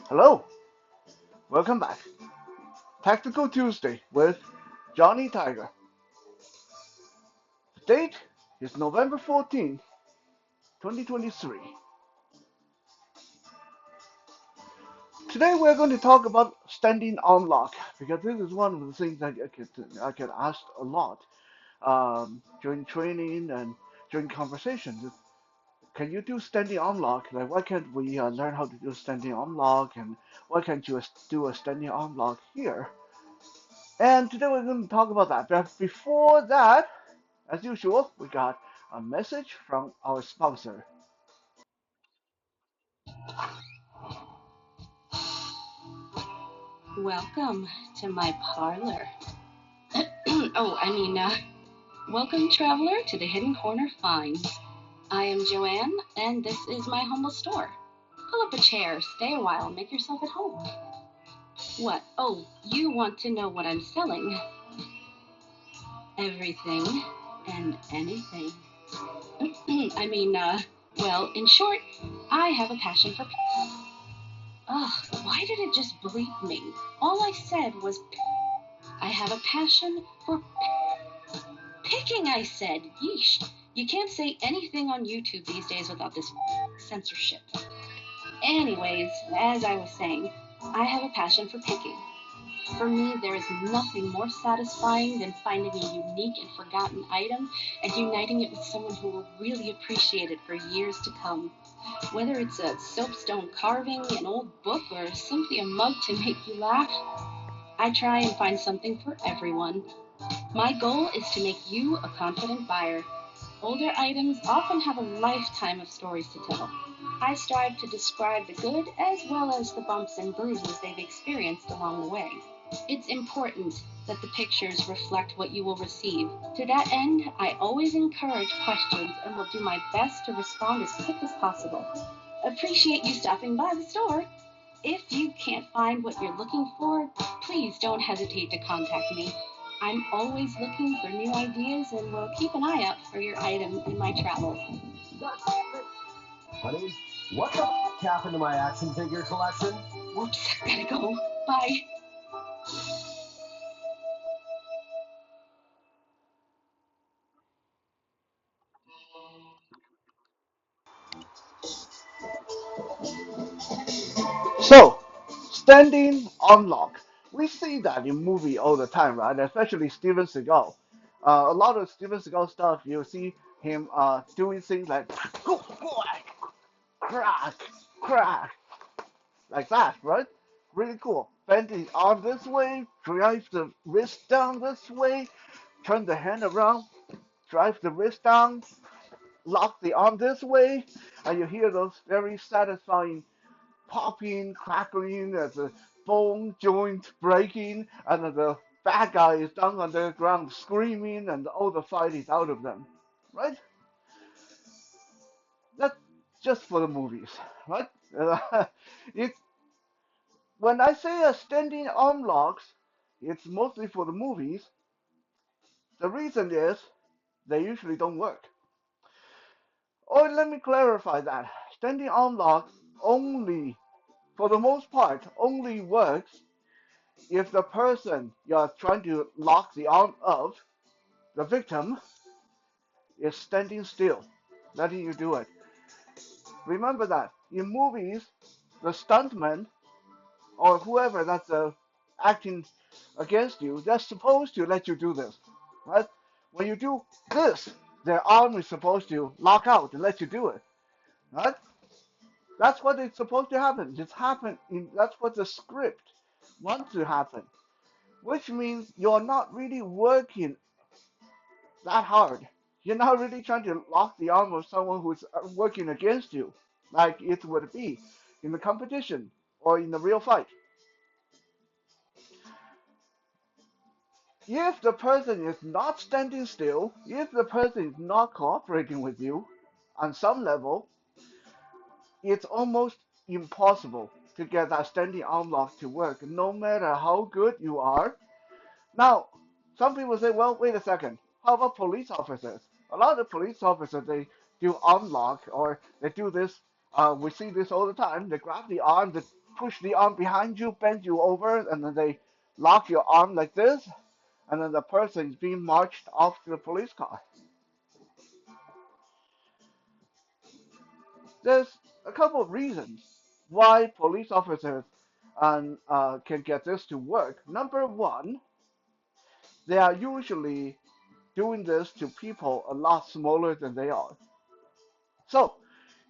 Hello, welcome back. Tactical Tuesday with Johnny Tiger. The date is November 14th, 2023. Today we're going to talk about standing arm lock because this is one of the things that I get asked a lot during training and during conversations. Can you do standing arm lock? Like, why can't we learn how to do standing arm lock? And why can't you do a standing arm lock here? And today we're going to talk about that. But before that, as usual, we got a message from our sponsor. Welcome to my parlor. Welcome, traveler, to the Hidden Corner Finds. I am Joanne, and this is my humble store. Pull up a chair, stay a while, make yourself at home. What? Oh, you want to know what I'm selling? Everything and anything. In short, I have a passion for. Ugh, why did it just bleep me? All I said was. I have a passion for picking, I said. Yeesh. You can't say anything on YouTube these days without this censorship. Anyways, as I was saying, I have a passion for picking. For me, there is nothing more satisfying than finding a unique and forgotten item and uniting it with someone who will really appreciate it for years to come. Whether it's a soapstone carving, an old book, or simply a mug to make you laugh, I try and find something for everyone. My goal is to make you a confident buyer. Older items often have a lifetime of stories to tell. I strive to describe the good as well as the bumps and bruises they've experienced along the way. It's important that the pictures reflect what you will receive. To that end, I always encourage questions and will do my best to respond as quick as possible. Appreciate you stopping by the store. If you can't find what you're looking for, please don't hesitate to contact me. I'm always looking for new ideas and will keep an eye out for your item in my travels. Honey, what the happened to my action figure collection? Whoops, gotta go. Bye. So, standing on lock. We see that in movie all the time, right? Especially Steven Seagal. A lot of Steven Seagal stuff, you see him doing things like crack, crack, like that, right? Really cool. Bend the arm this way, drive the wrist down this way, turn the hand around, drive the wrist down, lock the arm this way, and you hear those very satisfying popping, crackling as the bone joint breaking, and the bad guy is down on the ground screaming, and all the fight is out of them, right? That's just for the movies, right? It when I say a standing arm locks, it's mostly for the movies. The reason is they usually don't work. Or let me clarify that. Standing arm locks only, for the most part, only works if the person you're trying to lock the arm of, the victim, is standing still, letting you do it. Remember that. In movies, the stuntman or whoever that's acting against you, they're supposed to let you do this, right? When you do this, their arm is supposed to lock out and let you do it, right? That's what is supposed to happen. That's what the script wants to happen, which means you're not really working that hard. You're not really trying to lock the arm of someone who's working against you, like it would be in the competition or in the real fight. If the person is not standing still, if the person is not cooperating with you on some level, it's almost impossible to get that standing arm lock to work, no matter how good you are. Now, some people say, well, wait a second. How about police officers? A lot of police officers, they do arm lock or they do this. We see this all the time. They grab the arm, they push the arm behind you, bend you over, and then they lock your arm like this, and then the person is being marched off to the police car. There's a couple of reasons why police officers can get this to work. Number one, they are usually doing this to people a lot smaller than they are. So,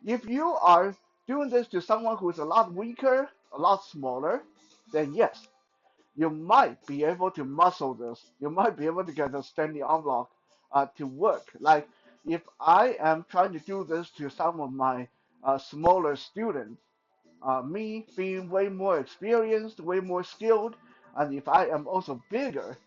if you are doing this to someone who is a lot weaker, a lot smaller, then yes, you might be able to muscle this. You might be able to get a standing arm lock to work. Like if I am trying to do this to some of my smaller students, me being way more experienced, way more skilled, and if I am also bigger,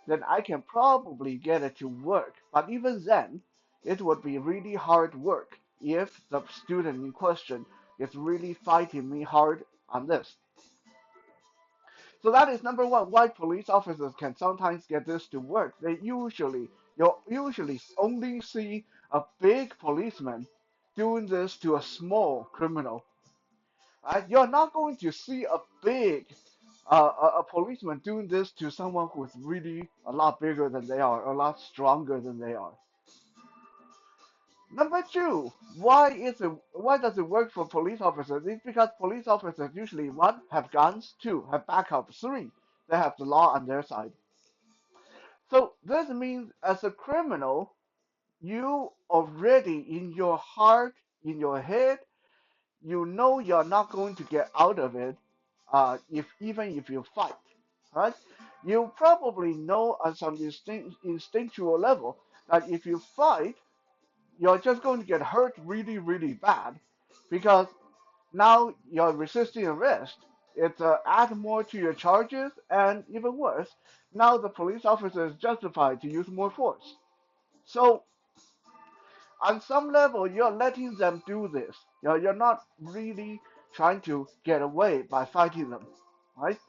then I can probably get it to work. But even then, it would be really hard work if the student in question is really fighting me hard on this. So that is number one, why police officers can sometimes get this to work. You'll usually only see a big policeman doing this to a small criminal. Right? You're not going to see a big a policeman doing this to someone who is really a lot bigger than they are, a lot stronger than they are. Number two, why does it work for police officers? It's because police officers usually one have guns, two have backup, three they have the law on their side. So this means as a criminal, you already in your heart, in your head, you know you're not going to get out of it if even if you fight, right? You probably know on some instinctual level that if you fight, you're just going to get hurt really, really bad because now you're resisting arrest. It adds more to your charges, and even worse, now the police officer is justified to use more force. So on some level, you're letting them do this. You're not really trying to get away by fighting them, right?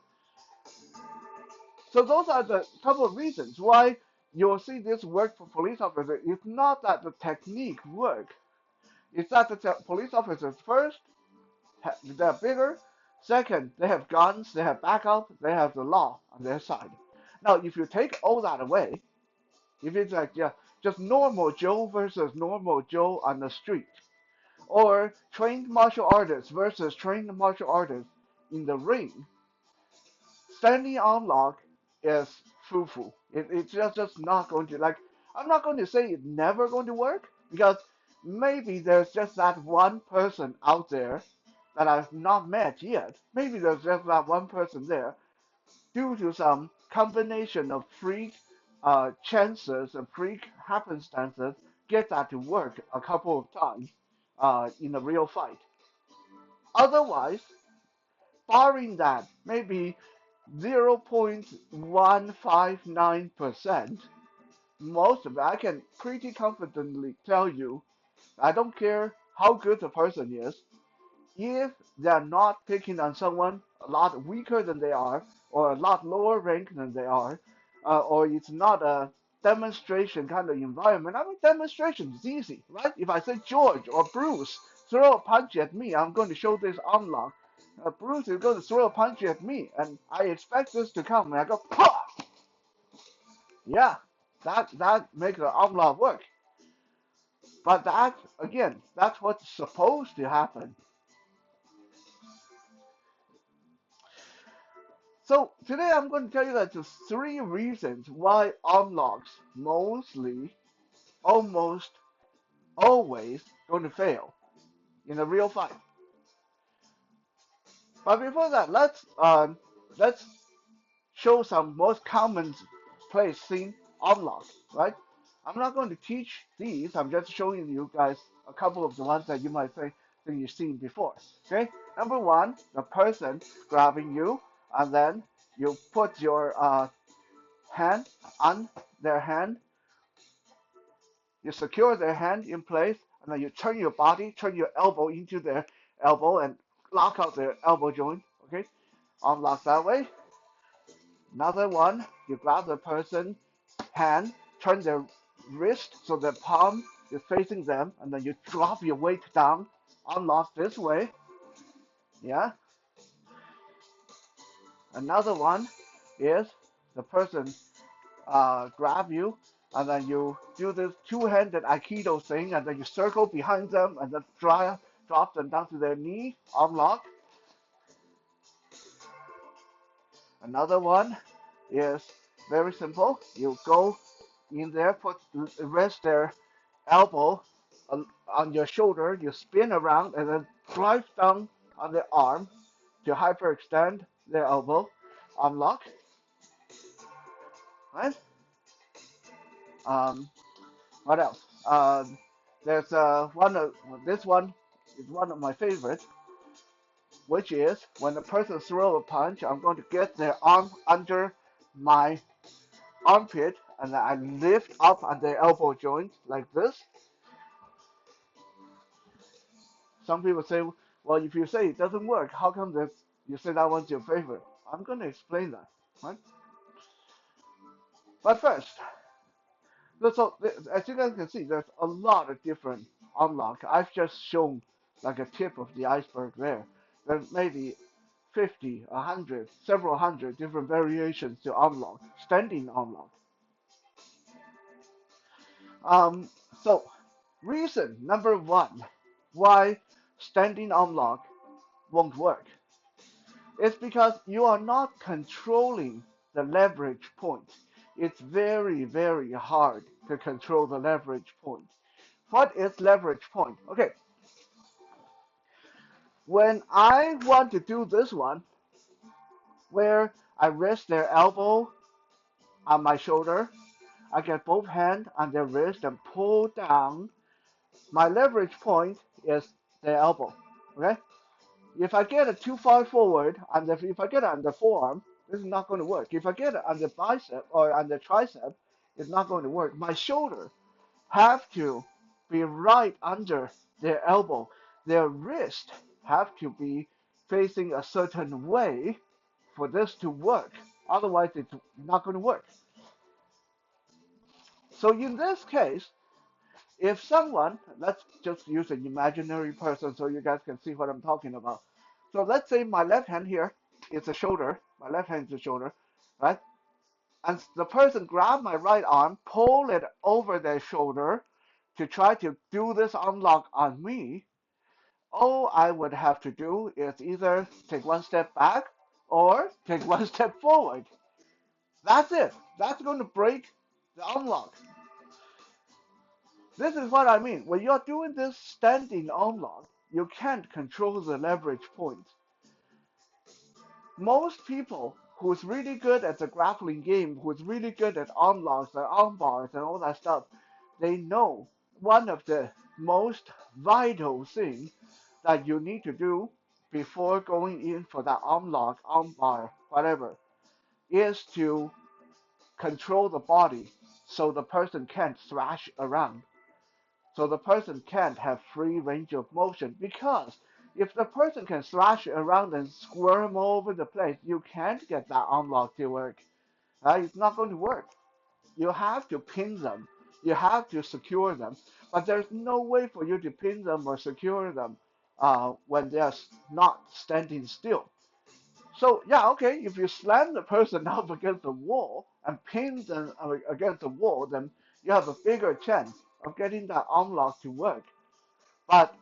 So those are the couple of reasons why you'll see this work for police officers. It's not that the technique work. It's that the police officers first, they're bigger. Second, they have guns, they have backup, they have the law on their side. Now, if you take all that away, if it's like just normal Joe versus normal Joe on the street, or trained martial artists versus trained martial artists in the ring, standing on lock is foo-foo. It's just not going to like. I'm not going to say it's never going to work because maybe there's just that one person out there that I've not met yet. Maybe there's just that one person there due to some combination of freak chances and freak happenstances get that to work a couple of times in a real fight. Otherwise, barring that, maybe 0.159%, most of it, I can pretty confidently tell you, I don't care how good the person is, if they're not picking on someone a lot weaker than they are, or a lot lower rank than they are, or it's not a demonstration kind of environment. I mean, demonstration is easy, right? If I say George or Bruce, throw a punch at me, I'm going to show this arm lock. Bruce is going to throw a punch at me, and I expect this to come, and I go, Pah! Yeah, that makes the arm lock work. But that, again, that's what's supposed to happen. So today I'm going to tell you that the three reasons why arm locks mostly, almost always going to fail in a real fight. But before that, let's show some most common place seen arm lock, right? I'm not going to teach these. I'm just showing you guys a couple of the ones that you might think you've seen before. Okay. Number one, the person grabbing you, and then you put your hand on their hand. You secure their hand in place, and then you turn your body, turn your elbow into their elbow, and lock out their elbow joint. Okay, unlock that way. Another one, you grab the person's hand, turn their wrist so their palm is facing them, and then you drop your weight down. Unlock this way. Yeah. Another one is the person grab you, and then you do this two-handed Aikido thing, and then you circle behind them, and then drop them down to their knee, arm lock. Another one is very simple. You go in there, rest their elbow on your shoulder, you spin around, and then drive down on their arm to hyperextend their elbow, arm lock, right? Um, what else? There's this one is one of my favorites, which is when the person throws a punch, I'm going to get their arm under my armpit and then I lift up on their elbow joint like this. Some people say, well, if you say it doesn't work, how come you say that one's your favorite? I'm going to explain that, right? But first, so as you guys can see, there's a lot of different unlock. I've just shown like a tip of the iceberg there. There's maybe 50, 100, several hundred different variations to unlock, standing unlock. Um, so reason number one why standing unlock won't work is because you are not controlling the leverage point. It's very, very hard to control the leverage point. What is leverage point? Okay, when I want to do this one, where I rest their elbow on my shoulder, I get both hands on their wrist and pull down. My leverage point is their elbow. Okay? If I get it too far forward, and if I get it on the forearm, this is not going to work. If I get it on the bicep or on the tricep, it's not going to work. My shoulder have to be right under their elbow. Their wrist have to be facing a certain way for this to work. Otherwise, it's not going to work. So in this case, if someone, let's just use an imaginary person so you guys can see what I'm talking about. So let's say my left hand here is the shoulder, my left hand is the shoulder, right? And the person grab my right arm, pull it over their shoulder to try to do this unlock on me. All I would have to do is either take one step back or take one step forward. That's it. That's going to break the unlock. This is what I mean. When you're doing this standing unlock, you can't control the leverage point. Most people who's really good at the grappling game, who's really good at arm locks and arm bars and all that stuff, they know one of the most vital things that you need to do before going in for that arm lock, arm bar, whatever, is to control the body so the person can't thrash around. So the person can't have free range of motion because if the person can thrash around and squirm all over the place, you can't get that unlock to work. It's not going to work. You have to pin them. You have to secure them. But there's no way for you to pin them or secure them when they're not standing still. So yeah, okay, if you slam the person up against the wall and pin them against the wall, then you have a bigger chance of getting that unlock to work. But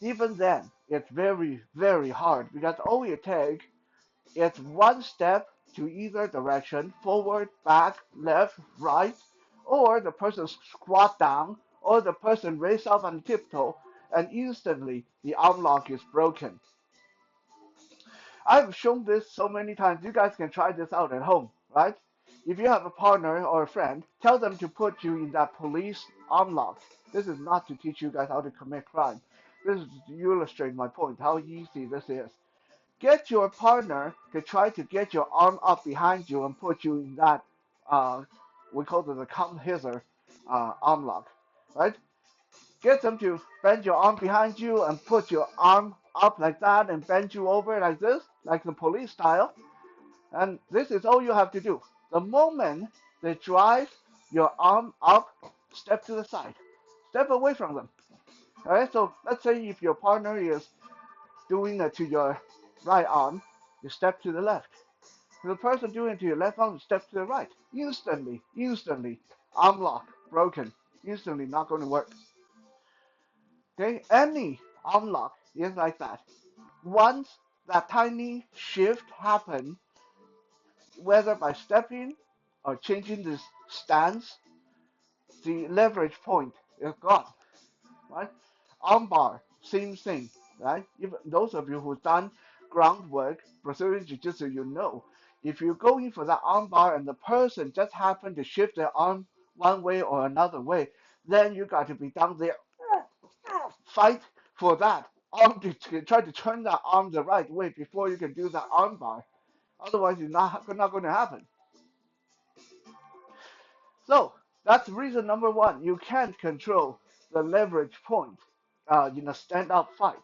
even then, it's very, very hard because all you take is one step to either direction, forward, back, left, right, or the person squat down, or the person raise up on tiptoe, and instantly the unlock is broken. I've shown this so many times. You guys can try this out at home, right? If you have a partner or a friend, tell them to put you in that police arm lock. This is not to teach you guys how to commit crime. This is to illustrate my point, how easy this is. Get your partner to try to get your arm up behind you and put you in that, uh, we call it the come hither arm lock, right? Get them to bend your arm behind you and put your arm up like that and bend you over like this, like the police style. And this is all you have to do. The moment they drive your arm up, step to the side. Step away from them. Alright, so let's say if your partner is doing it to your right arm, you step to the left. The person doing it to your left arm steps to the right. Instantly, arm lock, broken. Instantly not going to work. Okay, any arm lock is like that. Once that tiny shift happens, whether by stepping or changing the stance, the leverage point is gone, right? Armbar, same thing, right? Even those of you who've done groundwork, Brazilian Jiu-Jitsu, you know, if you go in for that armbar and the person just happened to shift their arm one way or another way, then you got to be down there, fight for that arm to try to turn that arm the right way before you can do that armbar. Otherwise, it's not going to happen. So that's reason number one. You can't control the leverage point in a stand-up fight.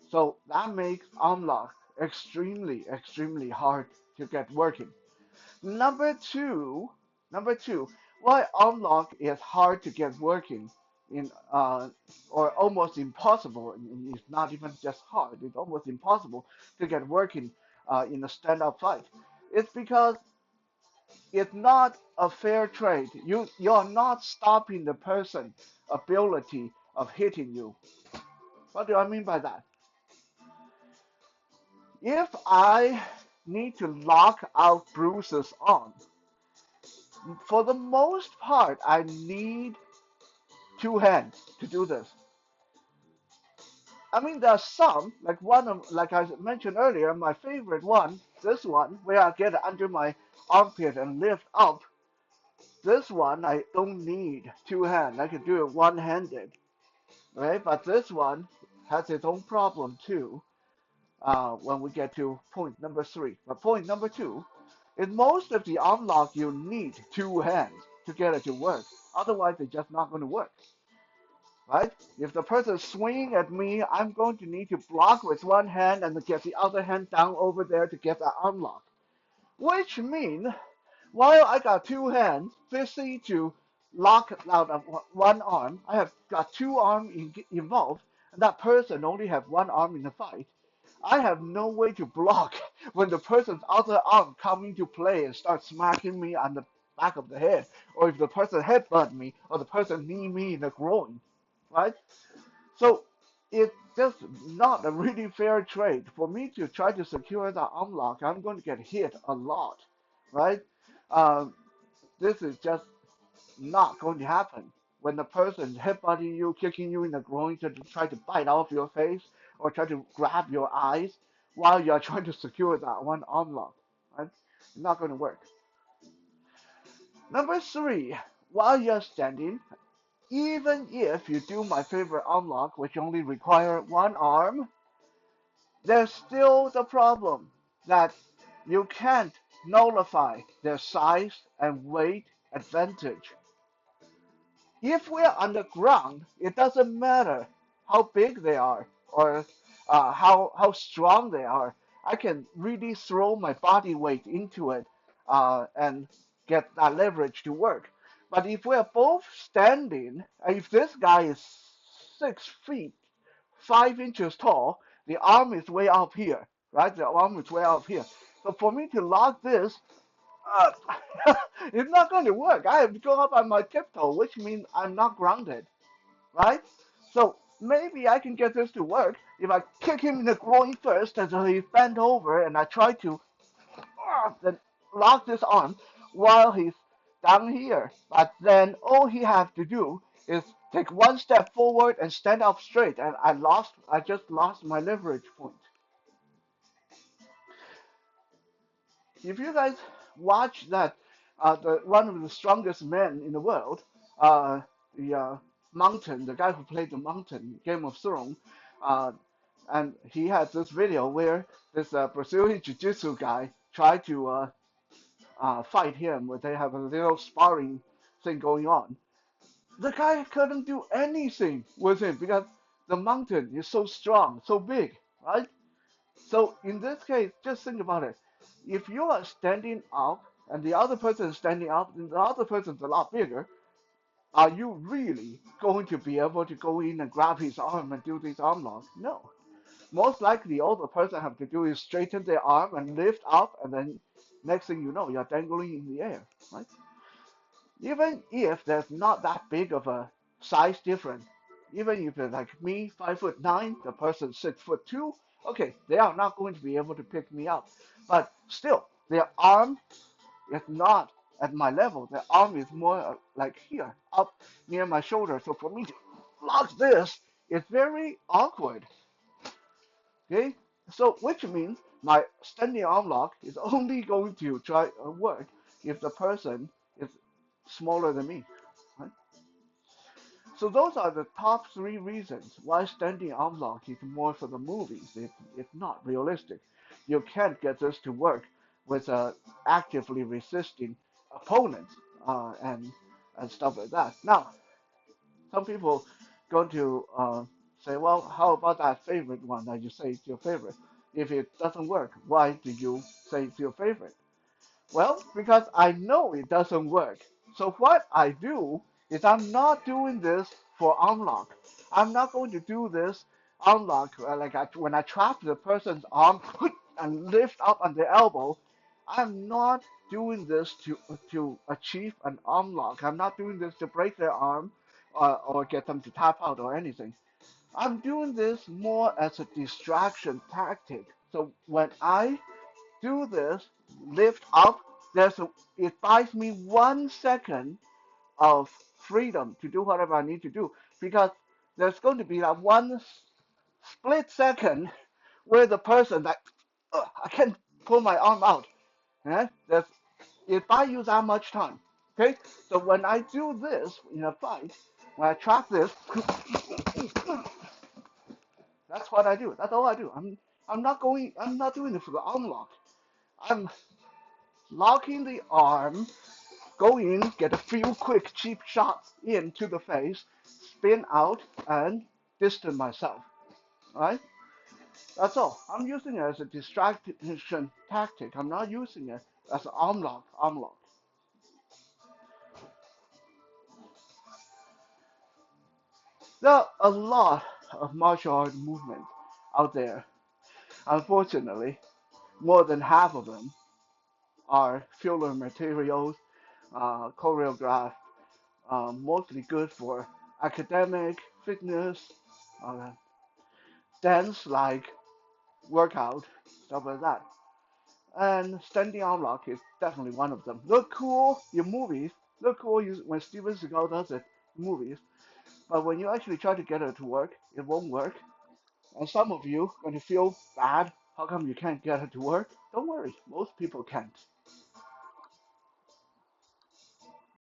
So that makes arm lock extremely hard to get working. Number two, number two, why arm lock is hard to get working in or almost impossible. It's not even just hard. It's almost impossible to get working in a stand-up fight. It's because it's not a fair trade. You're not stopping the person's ability of hitting you. What do I mean by that? If I need to lock out Bruce's arm, for the most part, I need two hands to do this. I mean, there's some, like like I mentioned earlier, my favorite one, this one, where I get under my armpit and lift up. This one, I don't need two hands. I can do it one-handed, right? But this one has its own problem too when we get to point number three. But point number two, in most of the arm lock, you need two hands to get it to work. Otherwise, it's just not going to work, right? If the person is swinging at me, I'm going to need to block with one hand and get the other hand down over there to get that arm lock. Which means, while I got two hands busy to lock out of one arm, I have got two arms involved, and that person only have one arm in the fight. I have no way to block when the person's other arm come into play and start smacking me on the back of the head, or if the person headbutt me, or the person knee me in the groin, right? So it's just not a really fair trade. For me to try to secure that unlock, I'm going to get hit a lot, right? Um, this is just not going to happen. When the person is headbutting you, kicking you in the groin to try to bite off your face or try to grab your eyes while you're trying to secure that one unlock, right? It's not going to work. Number three, while you're standing, even if you do my favorite unlock, which only require one arm, there's still the problem that you can't nullify their size and weight advantage. If we're underground, it doesn't matter how big they are or how strong they are. I can really throw my body weight into it and get that leverage to work. But if we're both standing, if this guy is 6 feet 5 inches tall, the arm is way up here, right? The arm is way up here. So for me to lock this, uh, it's not going to work. I have to go up on my tiptoe, which means I'm not grounded, right? So maybe I can get this to work if I kick him in the groin first until he's bent over and I try to then lock this arm while he's down here. But then all he has to do is take one step forward and stand up straight, and I just lost my leverage point. If you guys watch that, the one of the strongest men in the world, the Mountain, the guy who played the Mountain, Game of Thrones, uh, and he has this video where this Brazilian Jiu-Jitsu guy tried to fight him, where they have a little sparring thing going on. The guy couldn't do anything with him because the Mountain is so strong, so big, right? So in this case, just think about it. If you are standing up and the other person is standing up and the other person is a lot bigger, are you really going to be able to go in and grab his arm and do this arm lock? No. Most likely, all the person have to do is straighten their arm and lift up, and then Next thing you know, you're dangling in the air, right? Even if there's not that big of a size difference, even if it's like me, 5'9", the person 6'2", okay, they are not going to be able to pick me up. But still, their arm is not at my level. Their arm is more like here, up near my shoulder. So for me to block this, it's very awkward. Okay, so which means my standing arm lock is only going to try work if the person is smaller than me. Right? So those are the top three reasons why standing arm lock is more for the movies. It's not realistic. You can't get this to work with actively resisting opponents and stuff like that. Now, some people going to say, well, how about that favorite one that you say is your favorite? If it doesn't work, why do you say it's your favorite? Well, because I know it doesn't work. So what I do is I'm not doing this for unlock. I'm not going to do this unlock when I trap the person's arm and lift up on the elbow. I'm not doing this to achieve an unlock. I'm not doing this to break their arm or get them to tap out or anything. I'm doing this more as a distraction tactic. So when I do this, lift up, it buys me 1 second of freedom to do whatever I need to do because there's going to be that one split second where the person like I can't pull my arm out. Yeah? It buys you that much time. Okay, so when I do this in a fight, when I trap this, that's what I do. That's all I do. I'm not going. I'm not doing it for the unlock. I'm locking the arm, go in, get a few quick cheap shots into the face, spin out, and distance myself. Right? That's all. I'm using it as a distraction tactic. I'm not using it as an arm lock. Arm lock. There are a lot of martial art movements out there. Unfortunately, more than half of them are filler materials, choreographed, mostly good for academic, fitness, uh, dance like workout, stuff like that. And standing arm lock is definitely one of them. Look cool in movies, look cool when Steven Seagal does it in movies, but when you actually try to get it to work, it won't work. And some of you going to feel bad. How come you can't get it to work? Don't worry, most people can't.